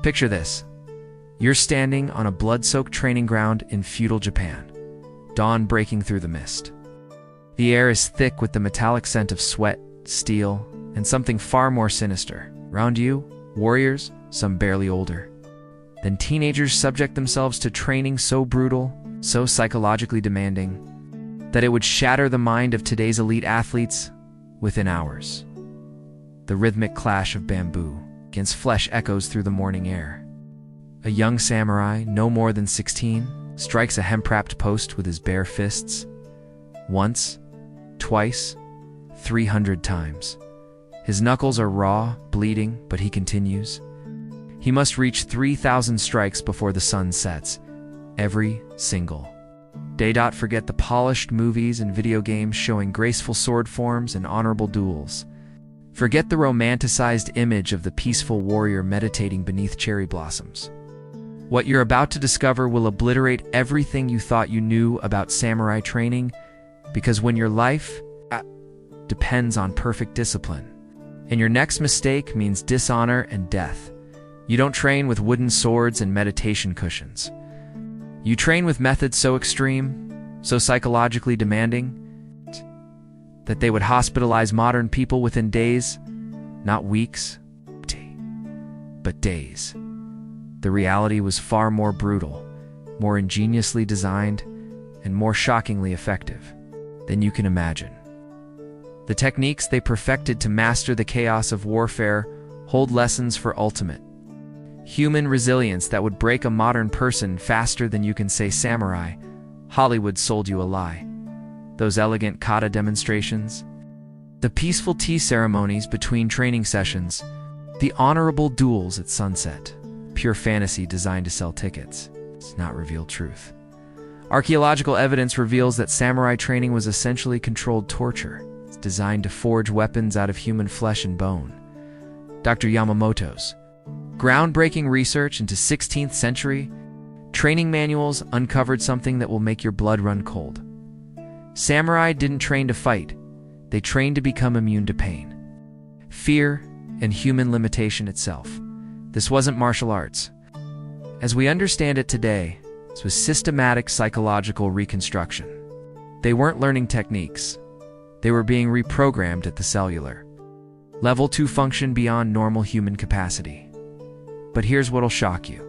Picture this. You're standing on a blood-soaked training ground in feudal Japan, dawn breaking through the mist. The air is thick with the metallic scent of sweat, steel, and something far more sinister. Around you, warriors, some barely older. Then teenagers subject themselves to training so brutal, so psychologically demanding, that it would shatter the mind of today's elite athletes within hours. The rhythmic clash of bamboo against flesh echoes through the morning air. A young samurai, no more than 16, strikes a hemp-wrapped post with his bare fists. Once, twice, 300 times. His knuckles are raw, bleeding, but he continues. He must reach 3,000 strikes before the sun sets. Every single day. Forget the polished movies and video games showing graceful sword forms and honorable duels. Forget the romanticized image of the peaceful warrior meditating beneath cherry blossoms. What you're about to discover will obliterate everything you thought you knew about samurai training, because when your life depends on perfect discipline, and your next mistake means dishonor and death, you don't train with wooden swords and meditation cushions. You train with methods so extreme, so psychologically demanding, that they would hospitalize modern people within days, not weeks, but days. The reality was far more brutal, more ingeniously designed, and more shockingly effective than you can imagine. The techniques they perfected to master the chaos of warfare hold lessons for ultimate human resilience that would break a modern person faster than you can say samurai. Hollywood sold you a lie. Those elegant kata demonstrations, the peaceful tea ceremonies between training sessions, the honorable duels at sunset, pure fantasy designed to sell tickets. It's not revealed truth. Archaeological evidence reveals that samurai training was essentially controlled torture. It's designed to forge weapons out of human flesh and bone. Dr. Yamamoto's groundbreaking research into 16th century training manuals uncovered something that will make your blood run cold. Samurai didn't train to fight. They trained to become immune to pain, fear, and human limitation itself. This wasn't martial arts. As we understand it today, this was systematic psychological reconstruction. They weren't learning techniques. They were being reprogrammed at the cellular level to function beyond normal human capacity. But here's what'll shock you.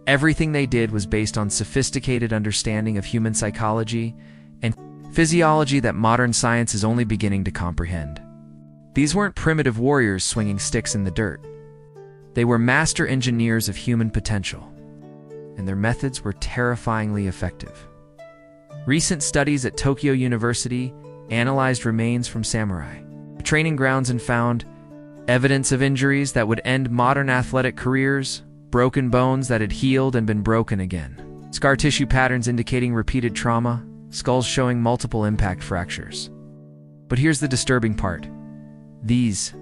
Everything they did was based on sophisticated understanding of human psychology and physiology that modern science is only beginning to comprehend. These weren't primitive warriors swinging sticks in the dirt. They were master engineers of human potential, and their methods were terrifyingly effective. Recent studies at Tokyo University analyzed remains from samurai training grounds and found evidence of injuries that would end modern athletic careers, broken bones that had healed and been broken again, scar tissue patterns indicating repeated trauma, skulls showing multiple impact fractures. But here's the disturbing part. These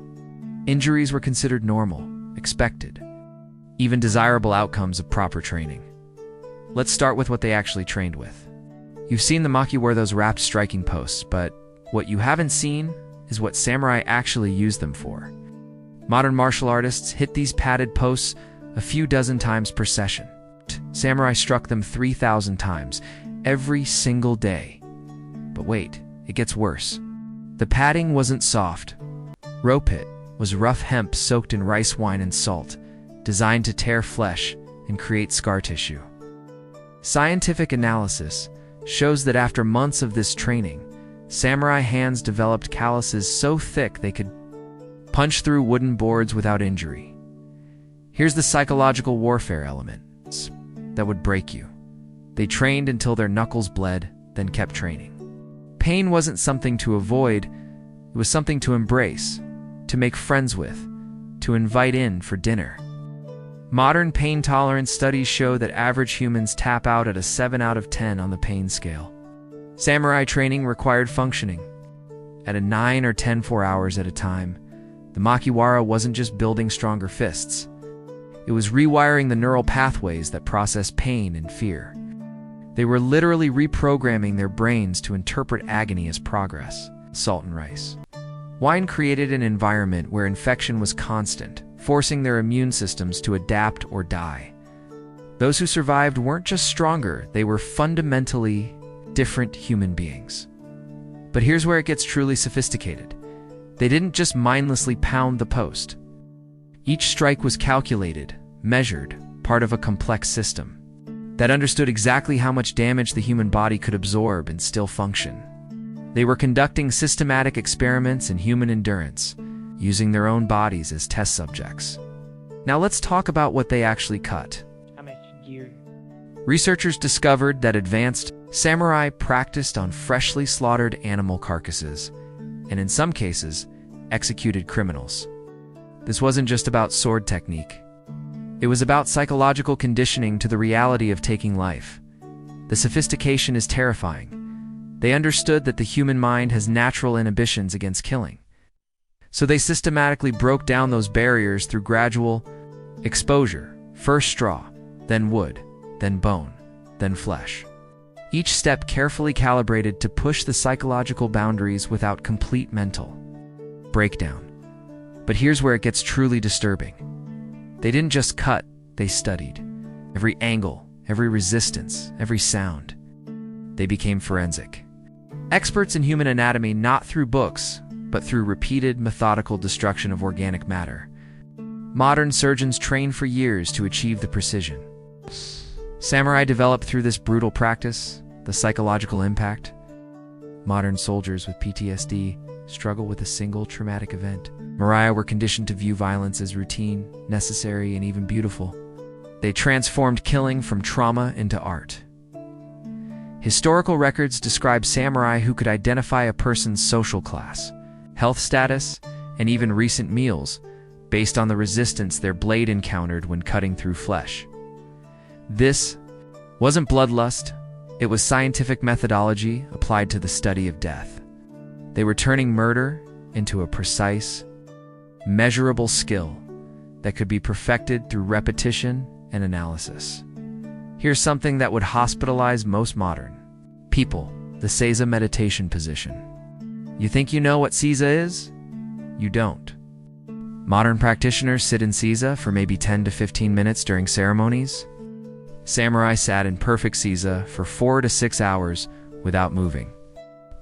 injuries were considered normal, expected, even desirable outcomes of proper training. Let's start with what they actually trained with. You've seen the Makiwara, those wrapped striking posts, but what you haven't seen is what samurai actually used them for. Modern martial artists hit these padded posts a few dozen times per session. Samurai struck them 3,000 times, every single day. But wait, it gets worse. The padding wasn't soft. Rope it was rough hemp soaked in rice wine and salt, designed to tear flesh and create scar tissue. Scientific analysis shows that after months of this training, samurai hands developed calluses so thick they could punch through wooden boards without injury. Here's the psychological warfare elements that would break you. They trained until their knuckles bled, then kept training. Pain wasn't something to avoid, it was something to embrace, to make friends with, to invite in for dinner. Modern pain tolerance studies show that average humans tap out at a 7 out of 10 on the pain scale. Samurai training required functioning at a 9 or 10 for hours at a time. The Makiwara wasn't just building stronger fists. It was rewiring the neural pathways that process pain and fear. They were literally reprogramming their brains to interpret agony as progress. Salt and rice. Wine created an environment where infection was constant, forcing their immune systems to adapt or die. Those who survived weren't just stronger, they were fundamentally different human beings. But here's where it gets truly sophisticated. They didn't just mindlessly pound the post. Each strike was calculated, measured, part of a complex system that understood exactly how much damage the human body could absorb and still function. They were conducting systematic experiments in human endurance, using their own bodies as test subjects. Now let's talk about what they actually cut. Tameshigiri. Researchers discovered that advanced samurai practiced on freshly slaughtered animal carcasses, and in some cases, executed criminals. This wasn't just about sword technique. It was about psychological conditioning to the reality of taking life. The sophistication is terrifying. They understood that the human mind has natural inhibitions against killing. So they systematically broke down those barriers through gradual exposure. First straw, then wood, then bone, then flesh. Each step carefully calibrated to push the psychological boundaries without complete mental breakdown. But here's where it gets truly disturbing. They didn't just cut, they studied. Every angle, every resistance, every sound. They became forensic. Experts in human anatomy not through books, but through repeated, methodical destruction of organic matter. Modern surgeons train for years to achieve the precision. Samurai developed through this brutal practice, the psychological impact. Modern soldiers with PTSD struggle with a single traumatic event. Samurai were conditioned to view violence as routine, necessary, and even beautiful. They transformed killing from trauma into art. Historical records describe samurai who could identify a person's social class, health status, and even recent meals based on the resistance their blade encountered when cutting through flesh. This wasn't bloodlust, it was scientific methodology applied to the study of death. They were turning murder into a precise, measurable skill that could be perfected through repetition and analysis. Here's something that would hospitalize most modern people: the Seiza meditation position. You think you know what Seiza is? You don't. Modern practitioners sit in Seiza for maybe 10 to 15 minutes during ceremonies. Samurai sat in perfect Seiza for 4 to 6 hours without moving.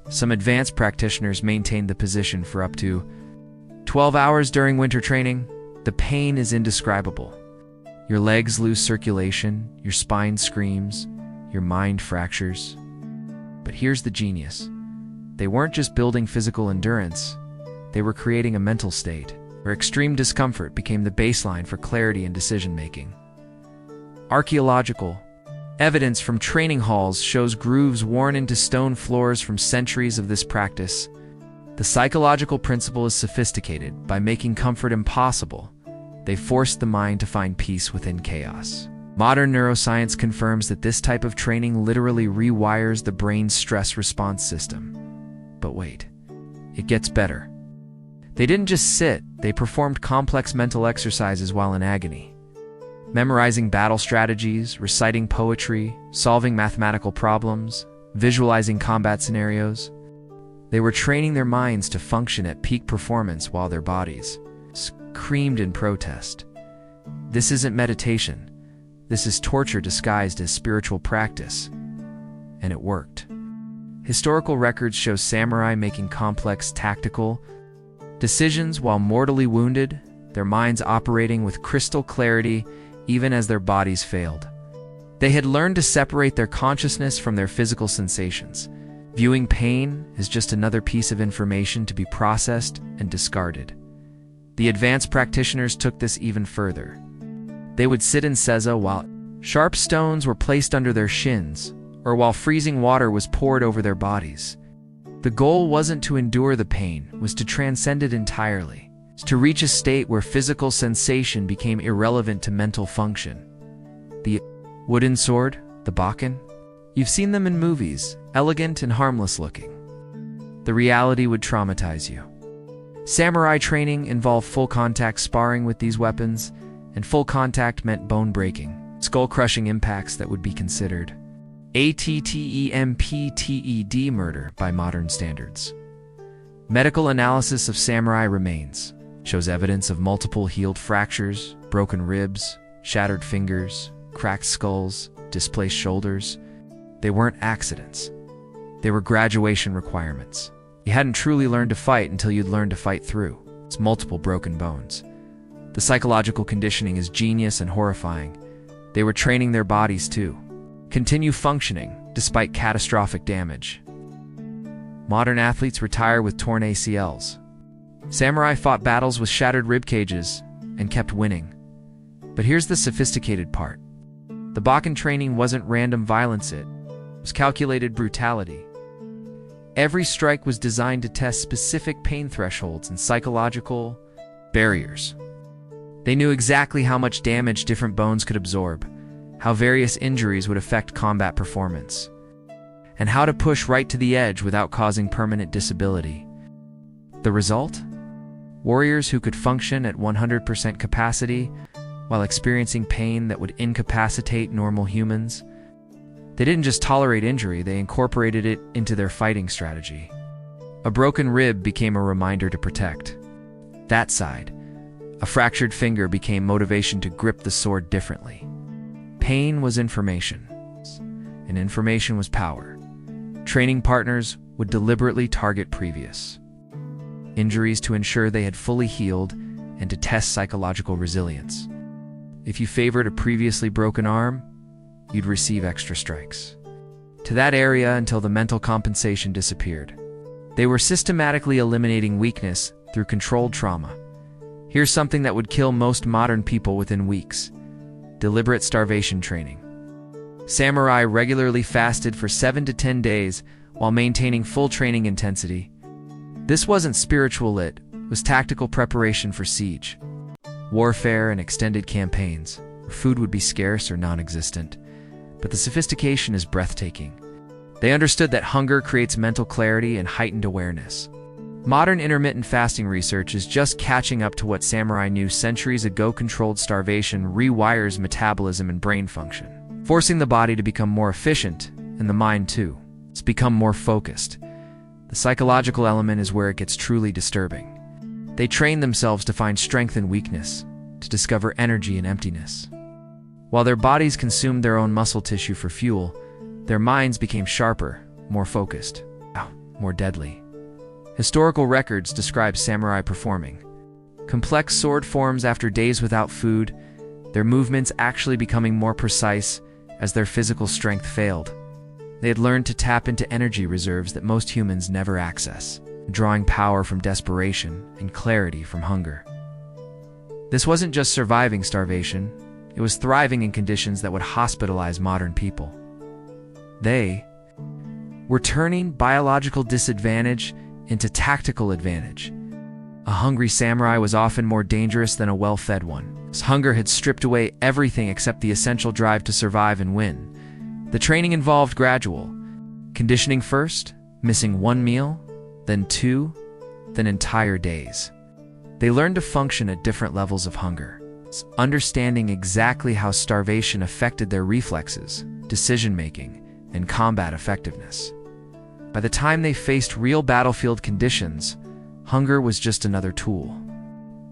Some advanced practitioners maintained the position for up to 12 hours during winter training. The pain is indescribable. Your legs lose circulation, your spine screams, your mind fractures. But here's the genius. They weren't just building physical endurance, they were creating a mental state where extreme discomfort became the baseline for clarity and decision-making. Archaeological evidence from training halls shows grooves worn into stone floors from centuries of this practice. The psychological principle is sophisticated. By making comfort impossible, they forced the mind to find peace within chaos. Modern neuroscience confirms that this type of training literally rewires the brain's stress response system. But wait, it gets better. They didn't just sit, they performed complex mental exercises while in agony. Memorizing battle strategies, reciting poetry, solving mathematical problems, visualizing combat scenarios. They were training their minds to function at peak performance while their bodies screamed in protest. This isn't meditation. This is torture disguised as spiritual practice. And it worked. Historical records show samurai making complex tactical decisions while mortally wounded, their minds operating with crystal clarity even as their bodies failed. They had learned to separate their consciousness from their physical sensations, viewing pain as just another piece of information to be processed and discarded. The advanced practitioners took this even further. They would sit in Seiza while sharp stones were placed under their shins, or while freezing water was poured over their bodies. The goal wasn't to endure the pain, was to transcend it entirely. To reach a state where physical sensation became irrelevant to mental function. The wooden sword, the bakken, you've seen them in movies, elegant and harmless looking. The reality would traumatize you. Samurai training involved full contact sparring with these weapons, and full contact meant bone breaking, skull-crushing impacts that would be considered attempted murder by modern standards. Medical analysis of samurai remains shows evidence of multiple healed fractures, broken ribs, shattered fingers, cracked skulls, displaced shoulders. They weren't accidents. They were graduation requirements. You hadn't truly learned to fight until you'd learned to fight through its multiple broken bones. The psychological conditioning is genius and horrifying. They were training their bodies to continue functioning despite catastrophic damage. Modern athletes retire with torn ACLs. Samurai fought battles with shattered rib cages and kept winning. But here's the sophisticated part. The Bakken training wasn't random violence, it was calculated brutality. Every strike was designed to test specific pain thresholds and psychological barriers. They knew exactly how much damage different bones could absorb, how various injuries would affect combat performance, and how to push right to the edge without causing permanent disability. The result? Warriors who could function at 100% capacity while experiencing pain that would incapacitate normal humans. They didn't just tolerate injury, they incorporated it into their fighting strategy. A broken rib became a reminder to protect that side. A fractured finger became motivation to grip the sword differently. Pain was information, and information was power. Training partners would deliberately target previous injuries to ensure they had fully healed and to test psychological resilience. If you favored a previously broken arm, you'd receive extra strikes to that area until the mental compensation disappeared. They were systematically eliminating weakness through controlled trauma. Here's something that would kill most modern people within weeks: deliberate starvation training. Samurai regularly fasted for 7 to 10 days while maintaining full training intensity. This wasn't spiritual, it was tactical preparation for siege, warfare, and extended campaigns, where food would be scarce or non-existent. But the sophistication is breathtaking. They understood that hunger creates mental clarity and heightened awareness. Modern intermittent fasting research is just catching up to what samurai knew centuries ago. Controlled starvation rewires metabolism and brain function, forcing the body to become more efficient, and the mind too. It's become more focused. The psychological element is where it gets truly disturbing. They trained themselves to find strength in weakness, to discover energy in emptiness. While their bodies consumed their own muscle tissue for fuel, their minds became sharper, more focused, more deadly. Historical records describe samurai performing complex sword forms after days without food, their movements actually becoming more precise as their physical strength failed. They had learned to tap into energy reserves that most humans never access, drawing power from desperation and clarity from hunger. This wasn't just surviving starvation, it was thriving in conditions that would hospitalize modern people. They were turning biological disadvantage into tactical advantage. A hungry samurai was often more dangerous than a well-fed one. His hunger had stripped away everything except the essential drive to survive and win. The training involved gradual conditioning first, missing one meal, then 2, then entire days. They learned to function at different levels of hunger, understanding exactly how starvation affected their reflexes, decision-making, and combat effectiveness. By the time they faced real battlefield conditions, hunger was just another tool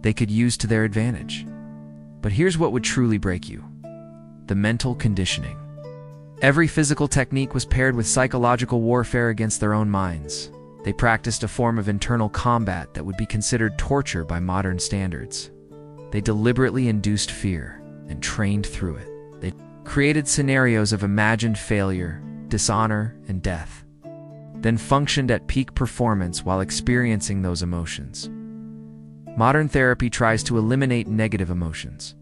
they could use to their advantage. But here's what would truly break you: the mental conditioning. Every physical technique was paired with psychological warfare against their own minds. They practiced a form of internal combat that would be considered torture by modern standards. They deliberately induced fear and trained through it. They created scenarios of imagined failure, dishonor, and death, then functioned at peak performance while experiencing those emotions. Modern therapy tries to eliminate negative emotions.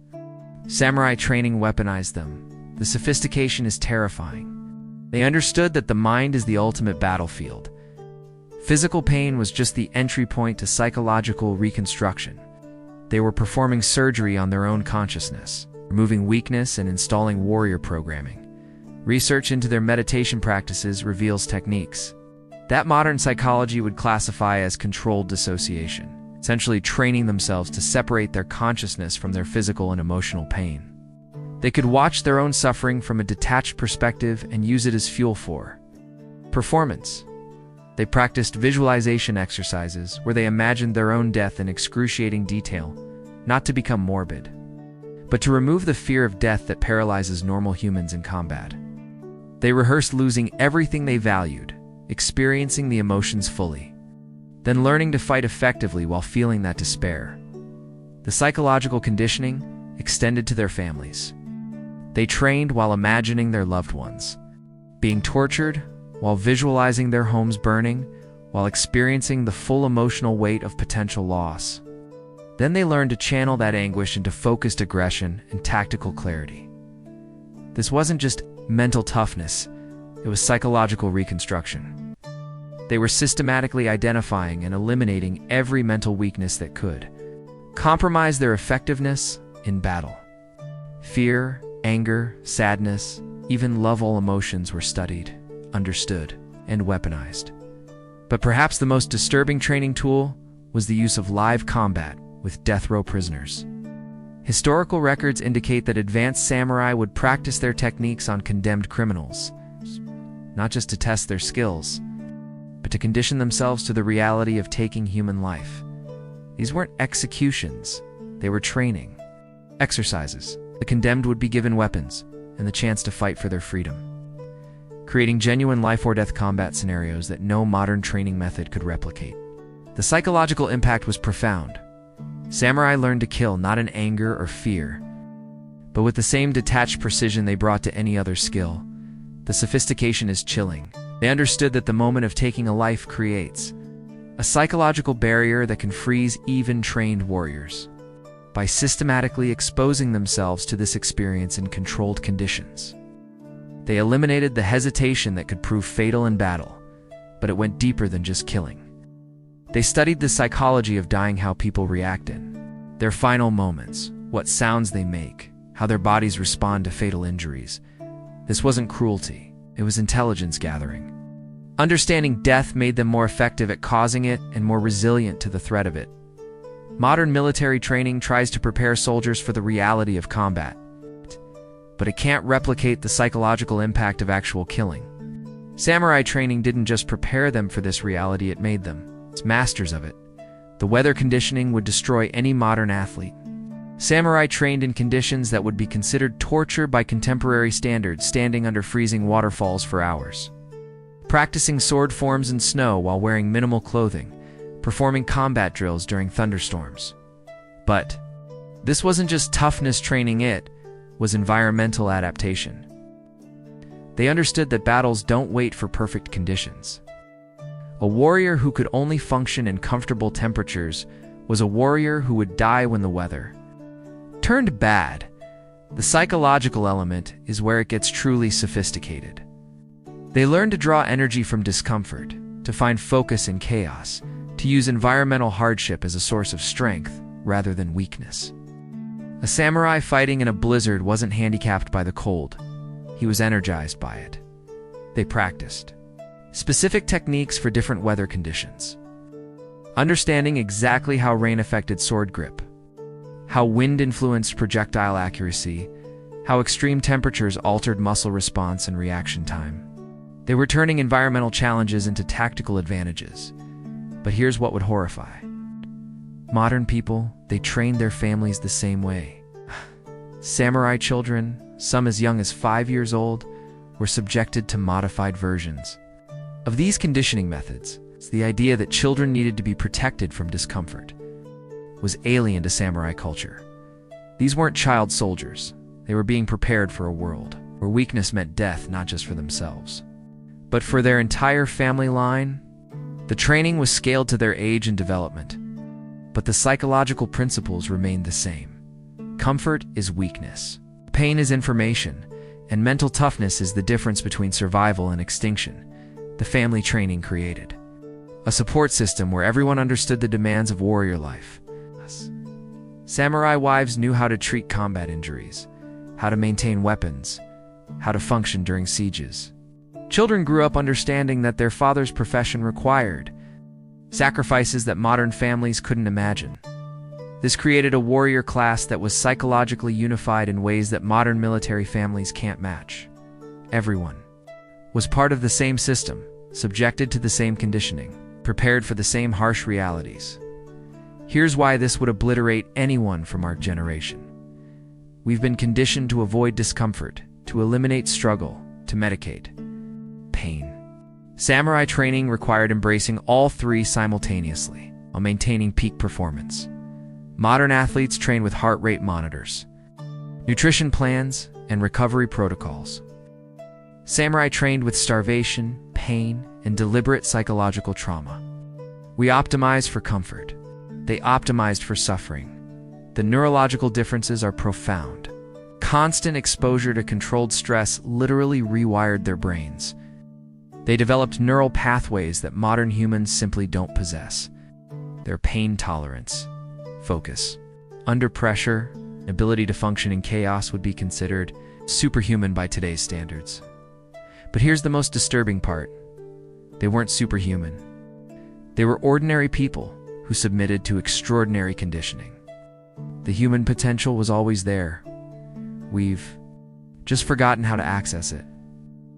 Samurai training weaponized them. The sophistication is terrifying. They understood that the mind is the ultimate battlefield. Physical pain was just the entry point to psychological reconstruction. They were performing surgery on their own consciousness, removing weakness and installing warrior programming. Research into their meditation practices reveals techniques that modern psychology would classify as controlled dissociation, essentially training themselves to separate their consciousness from their physical and emotional pain. They could watch their own suffering from a detached perspective and use it as fuel for performance. They practiced visualization exercises where they imagined their own death in excruciating detail, not to become morbid, but to remove the fear of death that paralyzes normal humans in combat. They rehearsed losing everything they valued, experiencing the emotions fully, then learning to fight effectively while feeling that despair. The psychological conditioning extended to their families. They trained while imagining their loved ones being tortured, while visualizing their homes burning, while experiencing the full emotional weight of potential loss. Then they learned to channel that anguish into focused aggression and tactical clarity. This wasn't just mental toughness, it was psychological reconstruction. They were systematically identifying and eliminating every mental weakness that could compromise their effectiveness in battle. Fear, anger, sadness, even love, all emotions were studied, understood, and weaponized. But perhaps the most disturbing training tool was the use of live combat with death row prisoners. Historical records indicate that advanced samurai would practice their techniques on condemned criminals, not just to test their skills, but to condition themselves to the reality of taking human life. These weren't executions, they were training exercises. The condemned would be given weapons and the chance to fight for their freedom, creating genuine life-or-death combat scenarios that no modern training method could replicate. The psychological impact was profound. Samurai learned to kill not in anger or fear, but with the same detached precision they brought to any other skill. The sophistication is chilling. They understood that the moment of taking a life creates a psychological barrier that can freeze even trained warriors. By systematically exposing themselves to this experience in controlled conditions, they eliminated the hesitation that could prove fatal in battle, but it went deeper than just killing. They studied the psychology of dying, how people react in their final moments, what sounds they make, how their bodies respond to fatal injuries. This wasn't cruelty, it was intelligence gathering. Understanding death made them more effective at causing it and more resilient to the threat of it. Modern military training tries to prepare soldiers for the reality of combat, but it can't replicate the psychological impact of actual killing. Samurai training didn't just prepare them for this reality, it made them masters of it. The weather conditioning would destroy any modern athlete. Samurai trained in conditions that would be considered torture by contemporary standards, standing under freezing waterfalls for hours, practicing sword forms in snow while wearing minimal clothing, performing combat drills during thunderstorms. But this wasn't just toughness training, it was environmental adaptation. They understood that battles don't wait for perfect conditions. A warrior who could only function in comfortable temperatures was a warrior who would die when the weather turned bad. The psychological element is where it gets truly sophisticated. They learned to draw energy from discomfort, to find focus in chaos, to use environmental hardship as a source of strength rather than weakness. A samurai fighting in a blizzard wasn't handicapped by the cold. He was energized by it. They practiced specific techniques for different weather conditions, understanding exactly how rain affected sword grip, how wind influenced projectile accuracy, how extreme temperatures altered muscle response and reaction time. They were turning environmental challenges into tactical advantages. But here's what would horrify modern people: they trained their families the same way. Samurai children, some as young as 5 years old, were subjected to modified versions of these conditioning methods. The idea that children needed to be protected from discomfort was alien to samurai culture. These weren't child soldiers. They were being prepared for a world where weakness meant death, not just for themselves, but for their entire family line. The training was scaled to their age and development, but the psychological principles remained the same. Comfort is weakness, pain is information, and mental toughness is the difference between survival and extinction. The family training created a support system where everyone understood the demands of warrior life. Samurai wives knew how to treat combat injuries, how to maintain weapons, how to function during sieges. Children grew up understanding that their father's profession required sacrifices that modern families couldn't imagine. This created a warrior class that was psychologically unified in ways that modern military families can't match. Everyone was part of the same system, subjected to the same conditioning, prepared for the same harsh realities. Here's why this would obliterate anyone from our generation. We've been conditioned to avoid discomfort, to eliminate struggle, to medicate pain. Samurai training required embracing all three simultaneously while maintaining peak performance. Modern athletes train with heart rate monitors, nutrition plans, and recovery protocols. Samurai trained with starvation, pain, and deliberate psychological trauma. We optimize for comfort. They optimized for suffering. The neurological differences are profound. Constant exposure to controlled stress literally rewired their brains. They developed neural pathways that modern humans simply don't possess. Their pain tolerance, focus, under pressure, ability to function in chaos would be considered superhuman by today's standards. But here's the most disturbing part. They weren't superhuman. They were ordinary people who submitted to extraordinary conditioning. The human potential was always there. We've just forgotten how to access it.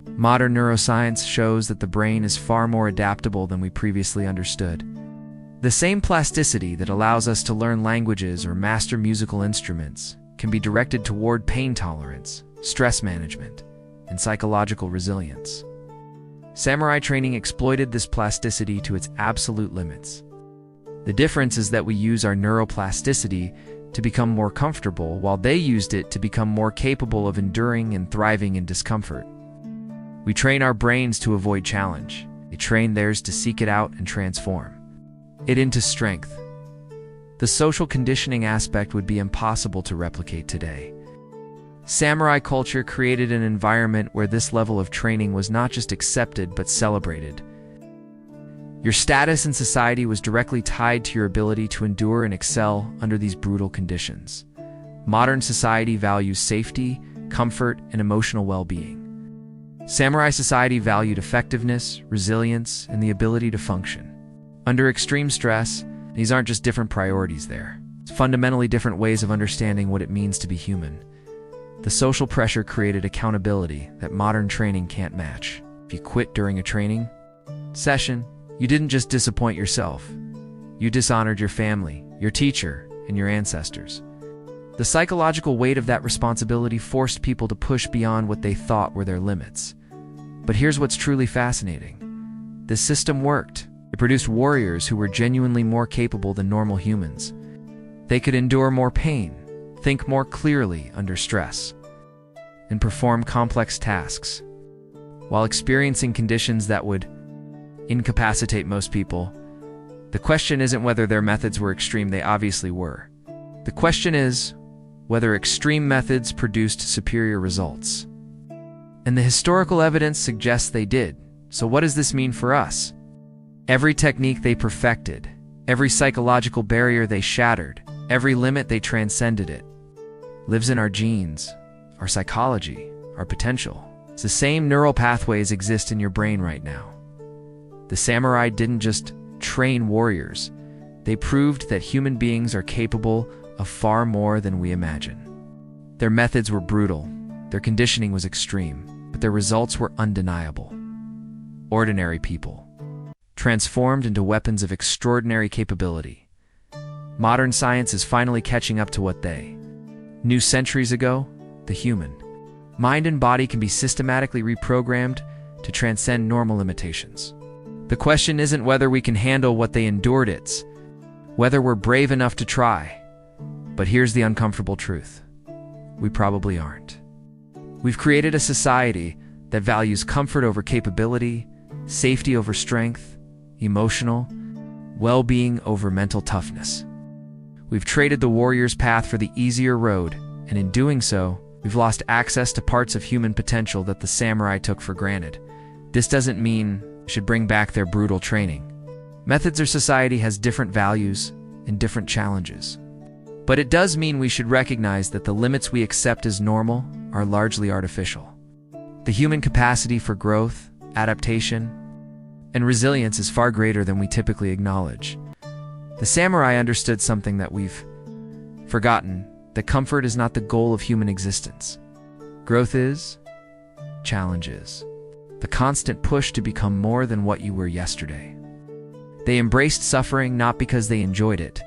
Modern neuroscience shows that the brain is far more adaptable than we previously understood. The same plasticity that allows us to learn languages or master musical instruments can be directed toward pain tolerance, stress management, and psychological resilience. Samurai training exploited this plasticity to its absolute limits. The difference is that we use our neuroplasticity to become more comfortable, while they used it to become more capable of enduring and thriving in discomfort. We train our brains to avoid challenge. They train theirs to seek it out and transform it into strength. The social conditioning aspect would be impossible to replicate today. Samurai culture created an environment where this level of training was not just accepted but celebrated. Your status in society was directly tied to your ability to endure and excel under these brutal conditions. Modern society values safety, comfort, and emotional well-being. Samurai society valued effectiveness, resilience, and the ability to function. Under extreme stress, these aren't just different priorities there. It's fundamentally different ways of understanding what it means to be human. The social pressure created accountability that modern training can't match. If you quit during a training session, you didn't just disappoint yourself. You dishonored your family, your teacher, and your ancestors. The psychological weight of that responsibility forced people to push beyond what they thought were their limits. But here's what's truly fascinating. This system worked. It produced warriors who were genuinely more capable than normal humans. They could endure more pain, think more clearly under stress, and perform complex tasks, while experiencing conditions that would incapacitate most people. The question isn't whether their methods were extreme, they obviously were. The question is whether extreme methods produced superior results. And the historical evidence suggests they did. So what does this mean for us? Every technique they perfected, every psychological barrier they shattered, every limit they transcended it, lives in our genes, our psychology, our potential. It's the same neural pathways exist in your brain right now. The samurai didn't just train warriors. They proved that human beings are capable of far more than we imagine. Their methods were brutal, their conditioning was extreme, but their results were undeniable. Ordinary people, transformed into weapons of extraordinary capability. Modern science is finally catching up to what they knew centuries ago. The human mind and body can be systematically reprogrammed to transcend normal limitations. The question isn't whether we can handle what they endured, it's whether we're brave enough to try. But here's the uncomfortable truth. We probably aren't. We've created a society that values comfort over capability, safety over strength, emotional well-being over mental toughness. We've traded the warrior's path for the easier road, and in doing so, we've lost access to parts of human potential that the samurai took for granted. This doesn't mean we should bring back their brutal training. Methods or society has different values and different challenges. But it does mean we should recognize that the limits we accept as normal are largely artificial. The human capacity for growth, adaptation, and resilience is far greater than we typically acknowledge. The samurai understood something that we've forgotten, that comfort is not the goal of human existence. Growth is, challenge is. a constant push to become more than what you were yesterday. They embraced suffering not because they enjoyed it,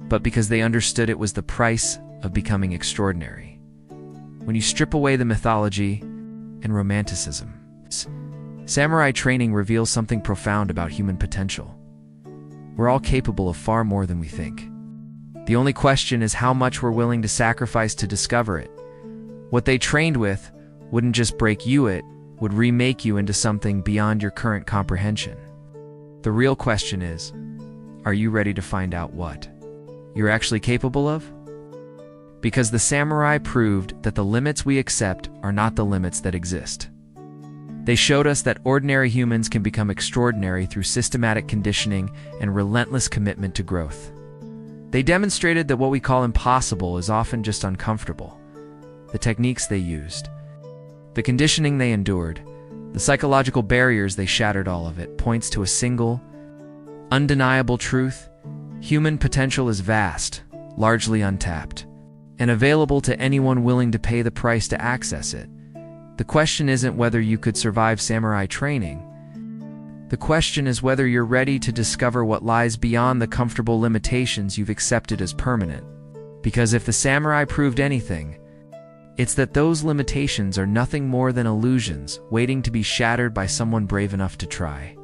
but because they understood it was the price of becoming extraordinary. When you strip away the mythology and romanticism, samurai training reveals something profound about human potential. We're all capable of far more than we think. The only question is how much we're willing to sacrifice to discover it. What they trained with wouldn't just break you, it would remake you into something beyond your current comprehension. The real question is, are you ready to find out what you're actually capable of? Because the samurai proved that the limits we accept are not the limits that exist. They showed us that ordinary humans can become extraordinary through systematic conditioning and relentless commitment to growth. They demonstrated that what we call impossible is often just uncomfortable. The techniques they used, the conditioning they endured, the psychological barriers they shattered, all of it points to a single, undeniable truth: human potential is vast, largely untapped, and available to anyone willing to pay the price to access it. The question isn't whether you could survive samurai training. The question is whether you're ready to discover what lies beyond the comfortable limitations you've accepted as permanent. Because if the samurai proved anything, it's that those limitations are nothing more than illusions waiting to be shattered by someone brave enough to try.